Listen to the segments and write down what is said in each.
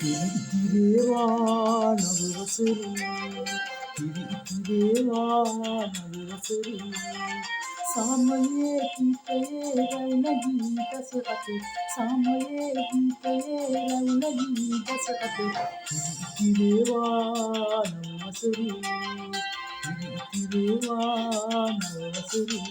ඉතිරේවා නවවසරේ ඉතිරේවා නවවසරේ සාමයේ ගීතයේ රැවුන ගීතස අතේ සාමයේ ගීතයේ රැවුන ගීතස අතේ ඉතිරේවා නවවසරේ ඉතිරේවා නවවසරේ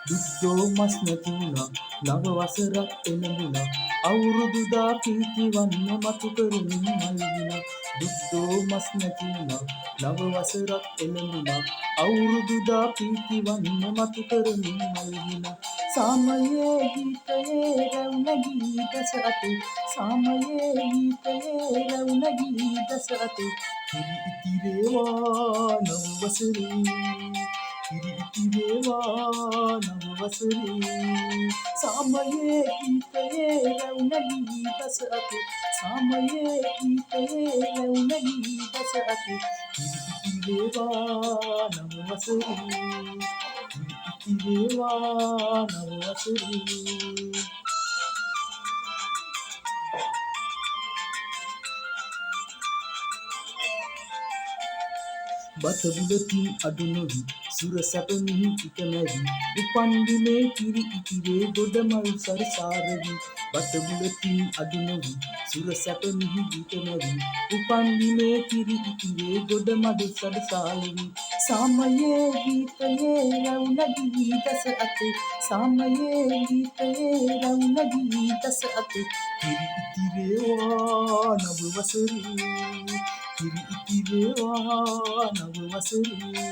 දුක්දෝ මස් නැතිවුණා නව වසරක් එළඹුණා අවුරුදුදා කීර්ති වන්න මතු කරමින් මල්ගුණා දුක්දෝ මස් නැතිවුණා නව වසරක් එළඹුණා අවුරුදුදා කීර්ති වන්න මතු කරමින් මල්ගුණා සාමයේ ගීතයේ රැවුන ගීතස අතේ සාමයේ ගීතයේ රැවුන ගීතස අතේ ඉතිරේවා නව වසරේ ඉතිරේවා නවවසරේ සාමයේ ගීතයේ රැවුන ගීතස අතේ සාමයේ ගීතයේ රැවුන ගීතස අතේ ඉතිරේවා නවවසරේ ඉතිරේවා නවවසරේ බතබුලකින් අඩු නොවි සුර සැප මිහි ඉකමැවි උපන්දිනේ කිරි ඉතිරේ ගොඩමල් සරසාරවි බතබුලකින් අඩු නොවි සුර සැප මිහි ඉකමැවි උපන්දිනේ කිරි ඉතිරේ ගොඩමල් සරසාරවි සාමයේ ගීතයේ රැවුන ගීතස අතේ සාමයේ ගීතයේ රැවුන ගීතස අතේ කිරි ඉතිරේවා නව වසරේ කිරි ඉතිරේවා නව වසරේ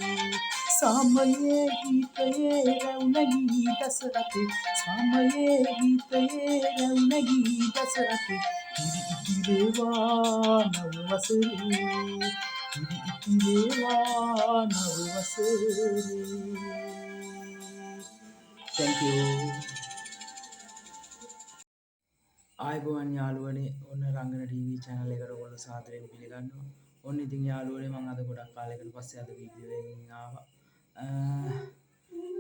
සාමයේ ගීතයේ රැවුන ගීතස අතේ සාමයේ ගීතයේ රැවුන ගීතස අතේ කිරි ඉතිරේවා නව වසරේ කිරි ඉතිරේවා නව වසරේ. Thank you. ආයුබෝවන් යාළුවනේ ඔන්න රංගන ටීවී channel එකට ඔයගොල්ලෝ සාදරයෙන් පිළිගන්නවා. ඔන්න ඉතින් යාළුවනේ මම අද ගොඩක් කාලයකට පස්සේ අද වීඩියෝ එකකින් ආවා.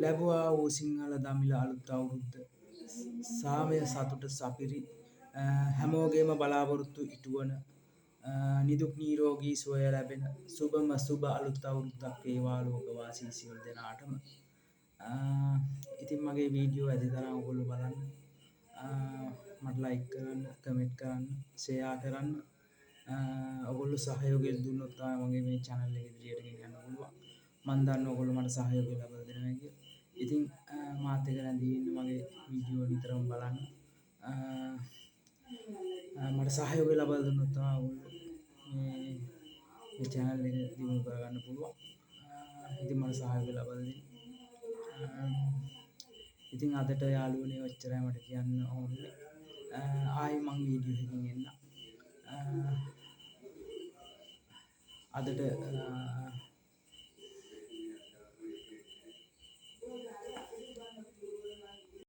ලැබුවා වූ සිංහල දමිළ අලුත් අවුරුද්ද සාමය සතුට සපිරි හැමෝගේම බලාපොරොත්තු ඉටුවන නිදුක් නිරෝගී සුවය ලැබෙන සුබම සුබ අලුත් අවුරුද්දක් වේවා ලෝකවාසී සියලු දෙනාටම. ඉතින් මගේ වීඩියෝ ඇති තරම් ඔයගොල්ලෝ බලන්න. මට ලයික් කරන්න කමෙන්ට් කරන්න ෂෙයා කරන්න ඔයගොල්ලෝ සහයෝගය දුන්නොත් තමයි මගේ මේ channel එක ඉදිරියට ගෙනියන්න පුළුවන්. මම දන්නවා ඔයගොල්ලෝ මට සහයෝගය ලබා දෙනවා කියලා. ඉතින් මාත් එක්ක රැඳී ඉන්න මගේ වීඩියෝ නිතරම බලන්න. මට සහයෝගය ලබා දුන්නොත් තමයි ඔයගොල්ලෝ මේ channel එක දියුණු කරගන්න පුළුවන්. ඉතින් මට සහයෝගය ලබා දෙන්න. ඉතින් අදට යාළුවනේ ඔච්චරයි මට කියන්න ඕනේ. ආයි මං වීඩියෝ එකකින් එන්න. අදට